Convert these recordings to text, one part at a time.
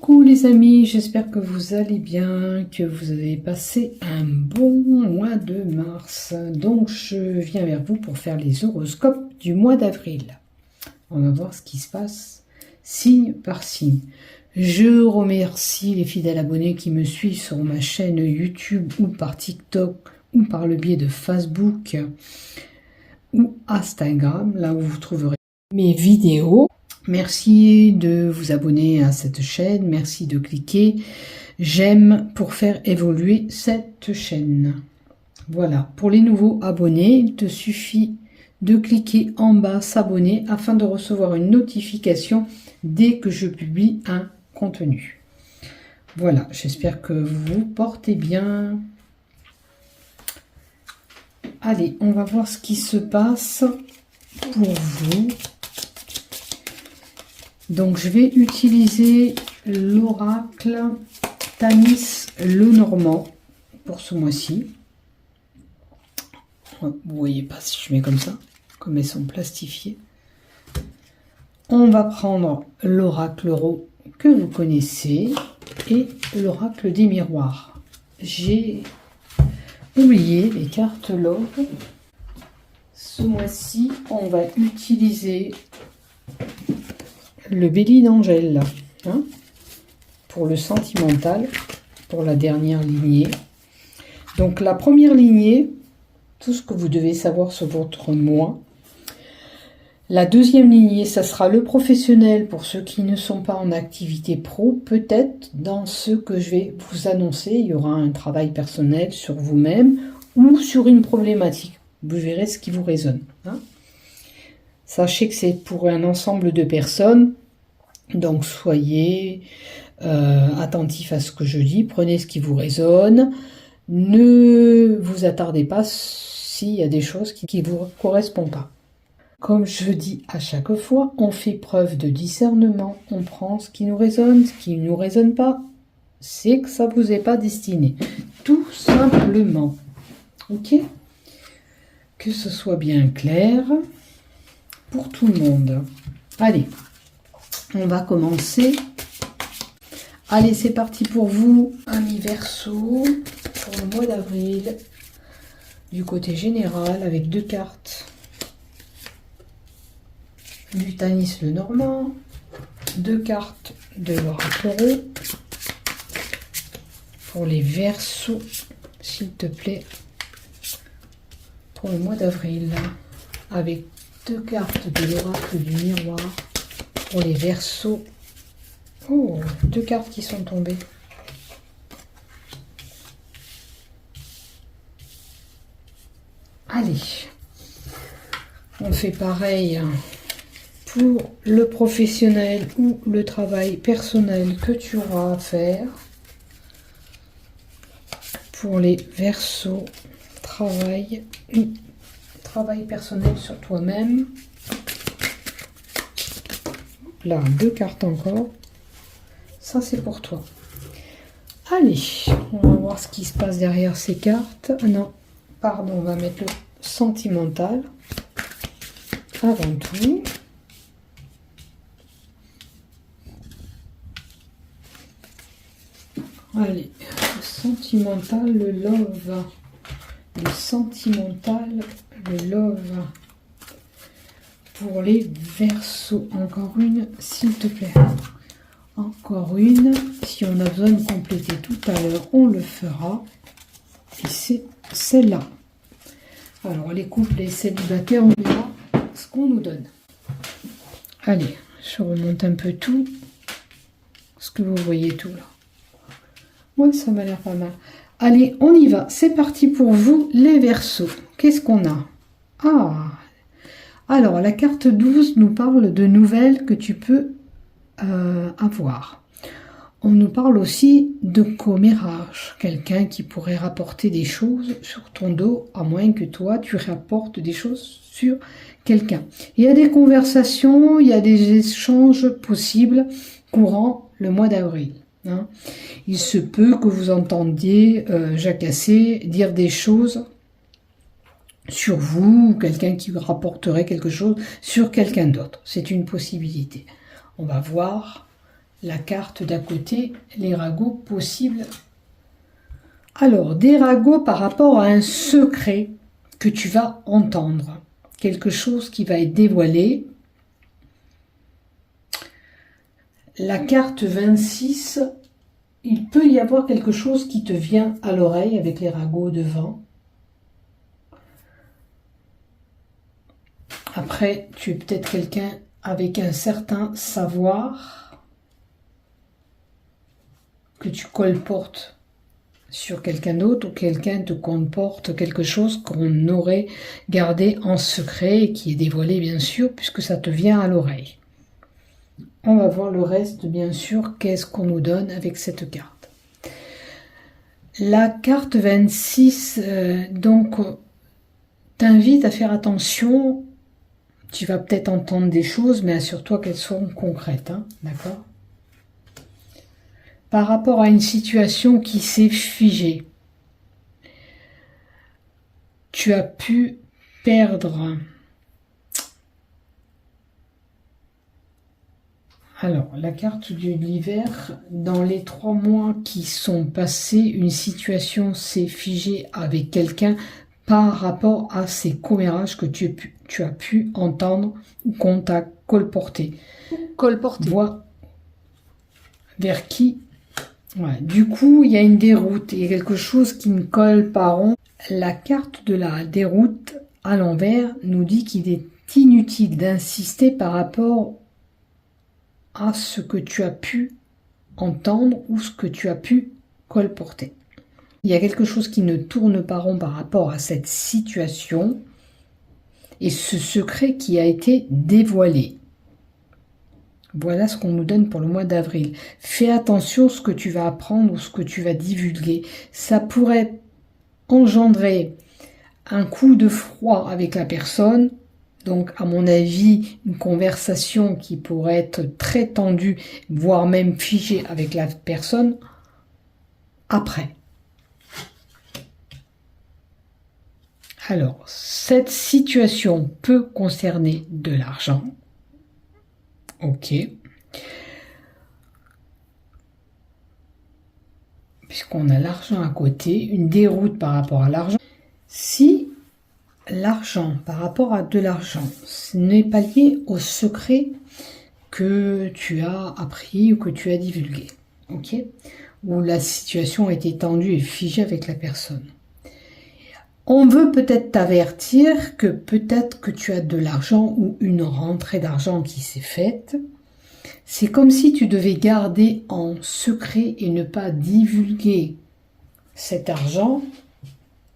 Coucou les amis, j'espère que vous allez bien, que vous avez passé un bon mois de mars. Donc je viens vers vous pour faire les horoscopes du mois d'avril. On va voir ce qui se passe signe par signe. Je remercie les fidèles abonnés qui me suivent sur ma chaîne YouTube ou par TikTok ou par le biais de Facebook ou Instagram, là où vous trouverez mes vidéos. Merci de vous abonner à cette chaîne, merci de cliquer j'aime pour faire évoluer cette chaîne. Voilà, pour les nouveaux abonnés, il te suffit de cliquer en bas s'abonner afin de recevoir une notification dès que je publie un contenu. Voilà, j'espère que vous vous portez bien. Allez, on va voir ce qui se passe pour vous. Donc je vais utiliser l'oracle Tanis Lenormand pour ce mois-ci. Vous voyez pas si je mets comme ça, comme elles sont plastifiées. On va prendre l'oracle Ro que vous connaissez et l'oracle des miroirs. J'ai oublié les cartes Love. Ce mois-ci, on va utiliser le Bélier d'Angèle, hein, pour le sentimental, pour la dernière lignée. Donc la première lignée, tout ce que vous devez savoir sur votre mois. La deuxième lignée, ça sera le professionnel pour ceux qui ne sont pas en activité pro. Peut-être dans ce que je vais vous annoncer, il y aura un travail personnel sur vous-même ou sur une problématique. Vous verrez ce qui vous résonne, hein. Sachez que c'est pour un ensemble de personnes, donc soyez attentifs à ce que je dis, prenez ce qui vous résonne, ne vous attardez pas s'il y a des choses qui ne vous correspondent pas. Comme je dis à chaque fois, on fait preuve de discernement, on prend ce qui nous résonne, ce qui ne nous résonne pas, c'est que ça ne vous est pas destiné, tout simplement, ok? Que ce soit bien clair pour tout le monde. Allez, on va commencer. Allez, c'est parti pour vous, amis Verseau, pour le mois d'avril, du côté général, avec deux cartes du Tanis Lenormand, deux cartes de l'oracle Ro, pour les Verseaux, s'il te plaît, pour le mois d'avril, avec deux cartes de l'oracle du miroir pour les Verseaux. Oh, deux cartes qui sont tombées. Allez, on fait pareil pour le professionnel ou le travail personnel que tu auras à faire. Pour les Verseaux, travail personnel sur toi-même. Là, deux cartes encore. Ça, c'est pour toi. Allez, on va voir ce qui se passe derrière ces cartes. Ah non, pardon, on va mettre le sentimental avant tout. Allez, le sentimental, le love. Le sentimental, le love. Pour les Verseaux, encore une, s'il te plaît. Encore une. Si on a besoin de compléter tout à l'heure, on le fera. Et c'est celle-là. Alors, les couples et célibataires, on verra ce qu'on nous donne. Allez, je remonte un peu tout. Est-ce que vous voyez tout là? Ouais, ça m'a l'air pas mal. Allez, on y va. C'est parti pour vous, les Verseaux. Qu'est-ce qu'on a? Ah! Alors, la carte 12 nous parle de nouvelles que tu peux avoir. On nous parle aussi de commérage. Quelqu'un qui pourrait rapporter des choses sur ton dos, à moins que toi, tu rapportes des choses sur quelqu'un. Il y a des conversations, il y a des échanges possibles courant le mois d'avril. Hein. Il se peut que vous entendiez jacasser, dire des choses sur vous, ou quelqu'un qui rapporterait quelque chose sur quelqu'un d'autre. C'est une possibilité. On va voir la carte d'à côté, les ragots possibles. Alors, des ragots par rapport à un secret que tu vas entendre. Quelque chose qui va être dévoilé. La carte 26, il peut y avoir quelque chose qui te vient à l'oreille avec les ragots devant. Après, tu es peut-être quelqu'un avec un certain savoir que tu colportes sur quelqu'un d'autre ou quelqu'un te comporte quelque chose qu'on aurait gardé en secret et qui est dévoilé bien sûr puisque ça te vient à l'oreille. On va voir le reste bien sûr, qu'est-ce qu'on nous donne avec cette carte. La carte 26 donc t'invite à faire attention. Tu vas peut-être entendre des choses, mais assure-toi qu'elles sont concrètes, hein, d'accord? Par rapport à une situation qui s'est figée, tu as pu perdre. Alors, la carte de l'hiver, dans les 3 mois qui sont passés, une situation s'est figée avec quelqu'un par rapport à ces commérages que tu as pu entendre ou qu'on t'a colporté. Vois vers qui. Ouais. Du coup, il y a une déroute, il y a quelque chose qui ne colle pas rond. La carte de la déroute à l'envers nous dit qu'il est inutile d'insister par rapport à ce que tu as pu entendre ou ce que tu as pu colporter. Il y a quelque chose qui ne tourne pas rond par rapport à cette situation et ce secret qui a été dévoilé. Voilà ce qu'on nous donne pour le mois d'avril. Fais attention à ce que tu vas apprendre ou ce que tu vas divulguer. Ça pourrait engendrer un coup de froid avec la personne. Donc, à mon avis, une conversation qui pourrait être très tendue, voire même figée avec la personne après. Alors, cette situation peut concerner de l'argent. Ok. Puisqu'on a l'argent à côté, une déroute par rapport à l'argent. Si l'argent, par rapport à de l'argent, ce n'est pas lié au secret que tu as appris ou que tu as divulgué, ok, où la situation a été tendue et figée avec la personne. On veut peut-être t'avertir que peut-être que tu as de l'argent ou une rentrée d'argent qui s'est faite. C'est comme si tu devais garder en secret et ne pas divulguer cet argent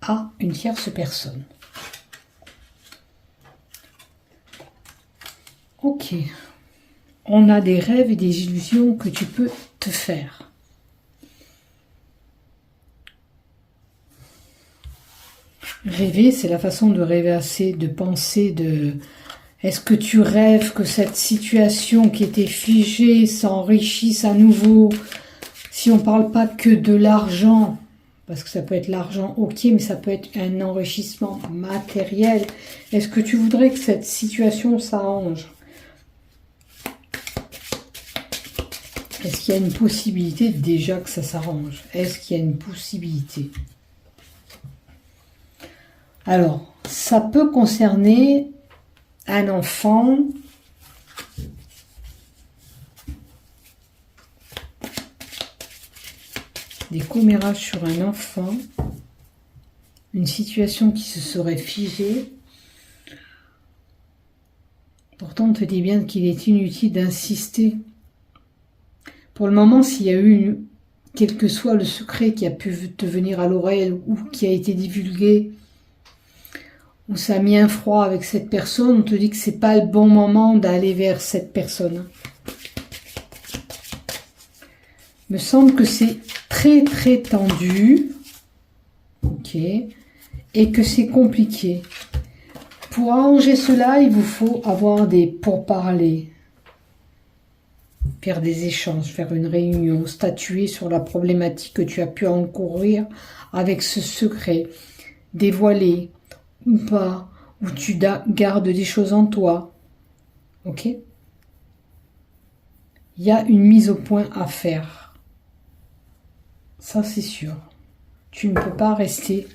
à une tierce personne. Ok. On a des rêves et des illusions que tu peux te faire. Rêver, c'est la façon de rêvasser, de penser, de... Est-ce que tu rêves que cette situation qui était figée s'enrichisse à nouveau? Si on ne parle pas que de l'argent, parce que ça peut être l'argent, ok, mais ça peut être un enrichissement matériel. Est-ce que tu voudrais que cette situation s'arrange? Est-ce qu'il y a une possibilité déjà que ça s'arrange? Est-ce qu'il y a une possibilité? Alors, ça peut concerner un enfant, des commérages sur un enfant, une situation qui se serait figée. Pourtant, on te dit bien qu'il est inutile d'insister. Pour le moment, s'il y a eu, quel que soit le secret qui a pu te venir à l'oreille ou qui a été divulgué, ou ça a mis un froid avec cette personne, on te dit que c'est pas le bon moment d'aller vers cette personne. Il me semble que c'est très très tendu, ok, et que c'est compliqué. Pour arranger cela, il vous faut avoir des pourparlers, faire des échanges, faire une réunion, statuer sur la problématique que tu as pu encourir avec ce secret, dévoiler ou pas, ou tu gardes des choses en toi, ok? Il Il y a une mise au point à faire. Ça, c'est sûr. Tu ne peux pas rester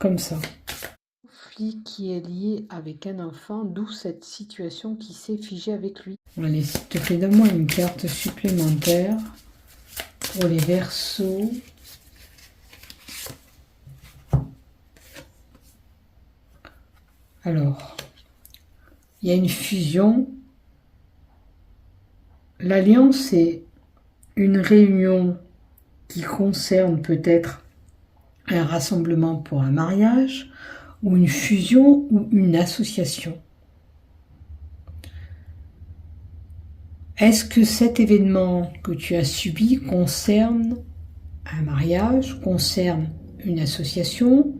comme ça. Conflit qui est lié avec un enfant, d'où cette situation qui s'est figée avec lui. Allez, s'il te plaît, donne-moi une carte supplémentaire pour les Verseaux. Alors, il y a une fusion. L'alliance, c'est une réunion qui concerne peut-être un rassemblement pour un mariage, ou une fusion, ou une association. Est-ce que cet événement que tu as subi concerne un mariage, concerne une association,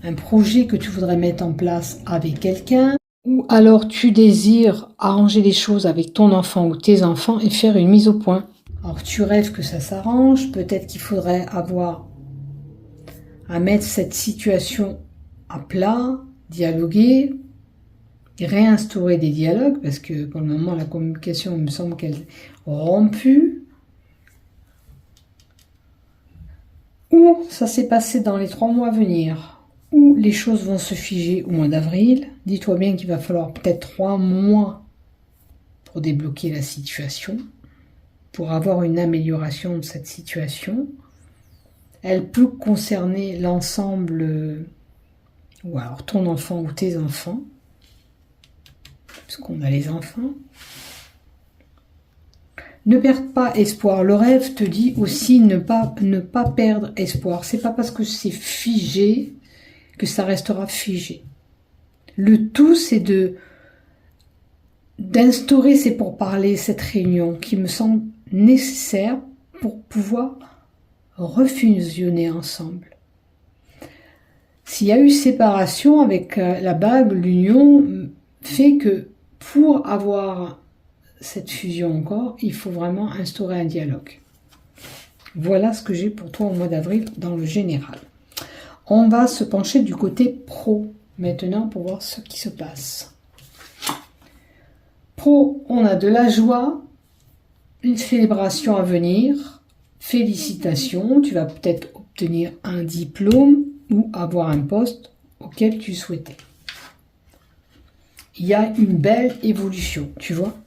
un projet que tu voudrais mettre en place avec quelqu'un, ou alors tu désires arranger les choses avec ton enfant ou tes enfants et faire une mise au point. Alors tu rêves que ça s'arrange, peut-être qu'il faudrait avoir à mettre cette situation à plat, dialoguer, réinstaurer des dialogues, parce que pour le moment la communication, il me semble qu'elle est rompue. Ou ça s'est passé dans les 3 mois à venir, ou les choses vont se figer au mois d'avril. Dis-toi bien qu'il va falloir peut-être 3 mois pour débloquer la situation, pour avoir une amélioration de cette situation. Elle peut concerner l'ensemble, ou alors ton enfant ou tes enfants, puisqu'on a les enfants. Ne perds pas espoir. Le rêve te dit aussi ne pas perdre espoir. C'est pas parce que c'est figé que ça restera figé. Le tout, c'est d'instaurer ces pourparlers, cette réunion qui me semble nécessaire pour pouvoir refusionner ensemble. S'il y a eu séparation avec la bague, l'union fait que pour avoir cette fusion encore, il faut vraiment instaurer un dialogue. Voilà ce que j'ai pour toi au mois d'avril dans le général. On va se pencher du côté pro maintenant pour voir ce qui se passe. Pro, on a de la joie, une célébration à venir, félicitations, tu vas peut-être obtenir un diplôme ou avoir un poste auquel tu souhaitais. Il y a une belle évolution, tu vois.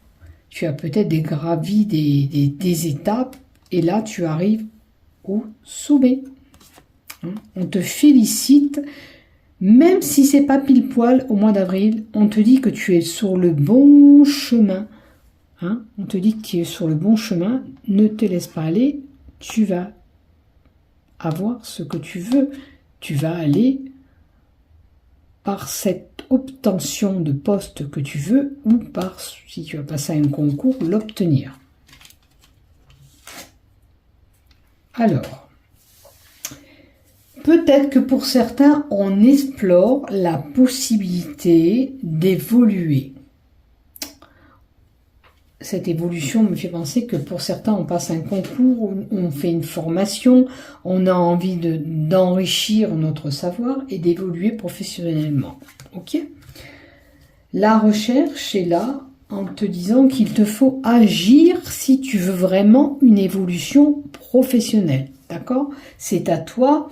Tu as peut-être gravi des étapes et là tu arrives au sommet. On te félicite, même si c'est pas pile poil au mois d'avril, on te dit que tu es sur le bon chemin. On te dit que tu es sur le bon chemin, ne te laisse pas aller, tu vas avoir ce que tu veux, tu vas aller par cette obtention de poste que tu veux ou par, si tu as passé un concours, l'obtenir. Alors, peut-être que pour certains, on explore la possibilité d'évoluer. Cette évolution me fait penser que pour certains, on passe un concours, on fait une formation, on a envie d'enrichir notre savoir et d'évoluer professionnellement. Ok ? La recherche est là en te disant qu'il te faut agir si tu veux vraiment une évolution professionnelle. D'accord ? C'est à toi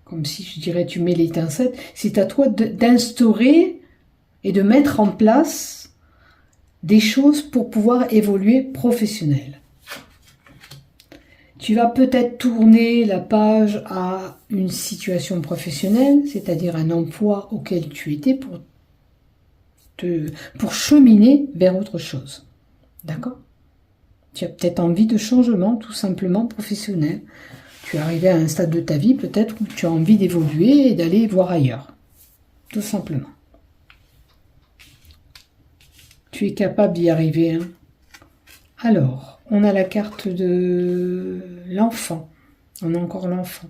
comme si je dirais tu mets l'étincelle, c'est à toi d'instaurer et de mettre en place des choses pour pouvoir évoluer professionnel. Tu vas peut-être tourner la page à une situation professionnelle, c'est-à-dire un emploi auquel tu étais pour cheminer vers autre chose. D'accord ? Tu as peut-être envie de changement, tout simplement professionnel. Tu es arrivé à un stade de ta vie peut-être où tu as envie d'évoluer et d'aller voir ailleurs. Tout simplement. Tu es capable d'y arriver. Alors, on a la carte de l'enfant. On a encore l'enfant.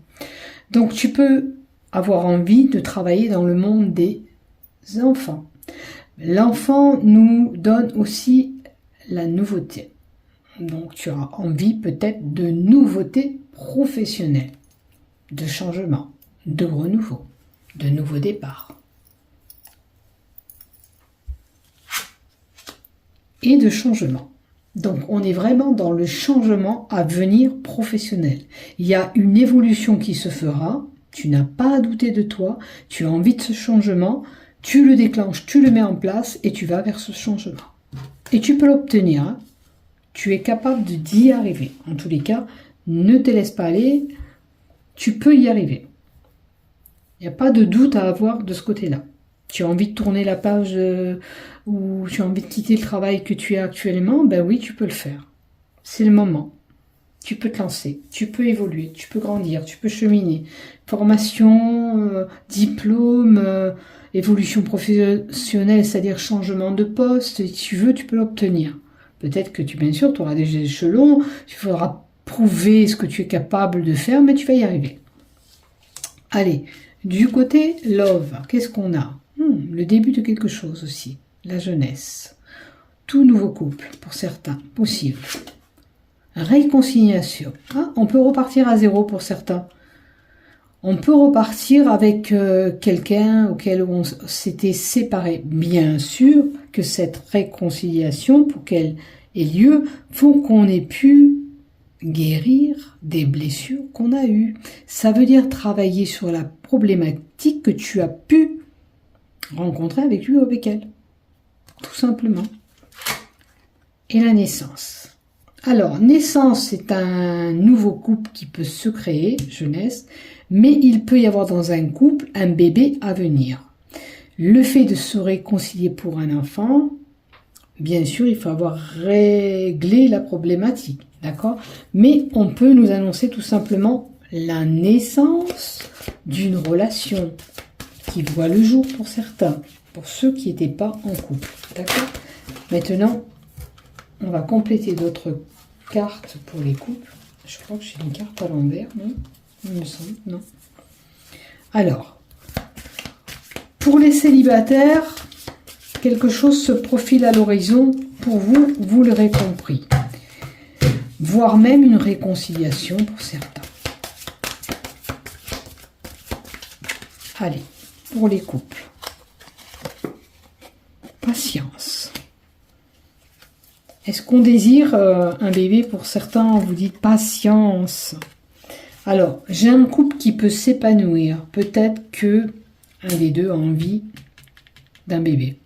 Donc, tu peux avoir envie de travailler dans le monde des enfants. L'enfant nous donne aussi la nouveauté. Donc, tu as envie peut-être de nouveautés professionnelles, de changement, de renouveau, de nouveaux départs. et de changement. Donc, on est vraiment dans le changement à venir professionnel. Il y a une évolution qui se fera, tu n'as pas à douter de toi, tu as envie de ce changement, tu le déclenches, tu le mets en place et tu vas vers ce changement. Et tu peux l'obtenir, hein. Tu es capable d'y arriver. En tous les cas, ne te laisse pas aller, tu peux y arriver. Il n'y a pas de doute à avoir de ce côté-là. Tu as envie de tourner la page ou tu as envie de quitter le travail que tu as actuellement, ben oui, tu peux le faire. C'est le moment. Tu peux te lancer, tu peux évoluer, tu peux grandir, tu peux cheminer. Formation, diplôme, évolution professionnelle, c'est-à-dire changement de poste, si tu veux, tu peux l'obtenir. Peut-être que bien sûr, tu auras des échelons, il faudra prouver ce que tu es capable de faire, mais tu vas y arriver. Allez, du côté love, qu'est-ce qu'on a? Le début de quelque chose aussi, la jeunesse. Tout nouveau couple, pour certains, possible. Réconciliation. Ah, on peut repartir à zéro pour certains. On peut repartir avec quelqu'un auquel on s'était séparé. Bien sûr que cette réconciliation, pour qu'elle ait lieu, faut qu'on ait pu guérir des blessures qu'on a eues. Ça veut dire travailler sur la problématique que tu as pu rencontrer avec lui ou avec elle. Tout simplement. Et la naissance. Alors, naissance, c'est un nouveau couple qui peut se créer, jeunesse, mais il peut y avoir dans un couple un bébé à venir. Le fait de se réconcilier pour un enfant, bien sûr, il faut avoir réglé la problématique, d'accord? Mais on peut nous annoncer tout simplement la naissance d'une relation qui voit le jour pour certains, pour ceux qui n'étaient pas en couple, d'accord? Maintenant, on va compléter d'autres cartes pour les couples. Je crois que j'ai une carte à l'envers, non? Il me semble, non. Alors, pour les célibataires, quelque chose se profile à l'horizon pour vous, vous l'aurez compris. Voire même une réconciliation pour certains. Allez, pour les couples. Patience. Est-ce qu'on désire un bébé? Pour certains, on vous dit patience. Alors, j'ai un couple qui peut s'épanouir. Peut-être que un des deux a envie d'un bébé.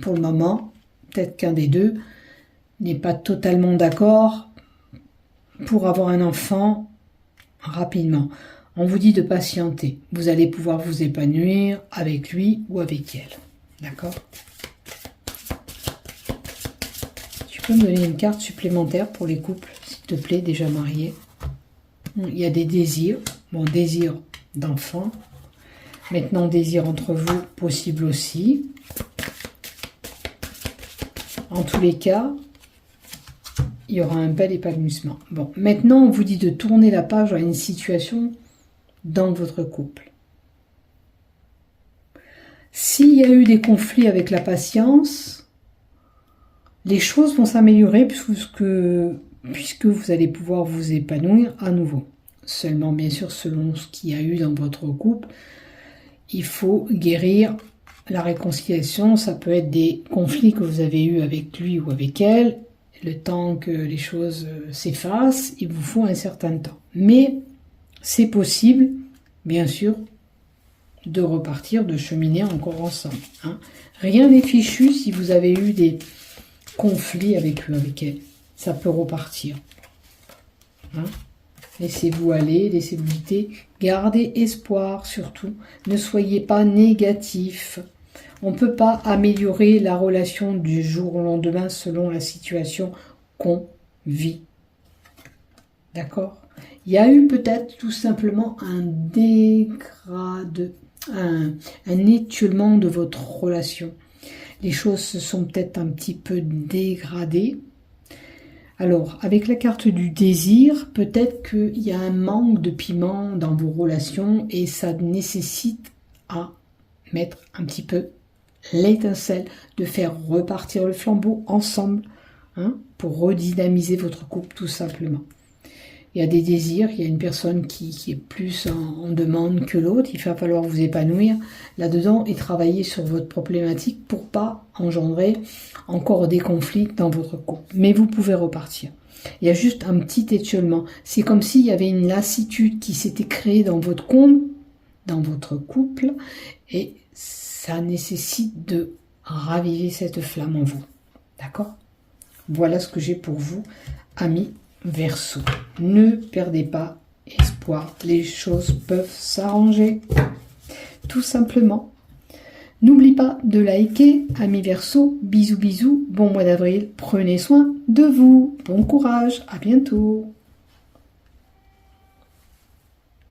Pour le moment, peut-être qu'un des deux n'est pas totalement d'accord pour avoir un enfant rapidement. On vous dit de patienter. Vous allez pouvoir vous épanouir avec lui ou avec elle. D'accord? Tu peux me donner une carte supplémentaire pour les couples, s'il te plaît, déjà mariés? Il y a des désirs. Bon, désir d'enfant. Maintenant, désir entre vous, possible aussi. En tous les cas, il y aura un bel épanouissement. Bon, maintenant, on vous dit de tourner la page à une situation dans votre couple. S'il y a eu des conflits avec la patience, les choses vont s'améliorer puisque vous allez pouvoir vous épanouir à nouveau. Seulement, bien sûr, selon ce qu'il y a eu dans votre couple, il faut guérir la réconciliation. Ça peut être des conflits que vous avez eus avec lui ou avec elle. Le temps que les choses s'effacent, il vous faut un certain temps. Mais c'est possible, bien sûr, de repartir, de cheminer encore ensemble. Hein. Rien n'est fichu si vous avez eu des conflits avec lui, avec elle. Ça peut repartir. Hein. Laissez-vous aller, laissez-vous guider. Gardez espoir surtout. Ne soyez pas négatif. On ne peut pas améliorer la relation du jour au lendemain selon la situation qu'on vit. D'accord? Il y a eu peut-être tout simplement un étiolement de votre relation. Les choses se sont peut-être un petit peu dégradées. Alors, avec la carte du désir, peut-être qu'il y a un manque de piment dans vos relations et ça nécessite à mettre un petit peu l'étincelle, de faire repartir le flambeau ensemble, hein, pour redynamiser votre couple tout simplement. il y a des désirs, il y a une personne qui est plus en demande que l'autre, il va falloir vous épanouir là-dedans et travailler sur votre problématique pour pas engendrer encore des conflits dans votre couple. Mais vous pouvez repartir. Il y a juste un petit étiolement. C'est comme s'il y avait une lassitude qui s'était créée dans votre couple, et ça nécessite de raviver cette flamme en vous. D'accord? Voilà ce que j'ai pour vous, amis Verseau. Ne perdez pas espoir, les choses peuvent s'arranger. Tout simplement. N'oublie pas de liker, amis Verseau. Bisous bisous, bon mois d'avril, prenez soin de vous. Bon courage, à bientôt.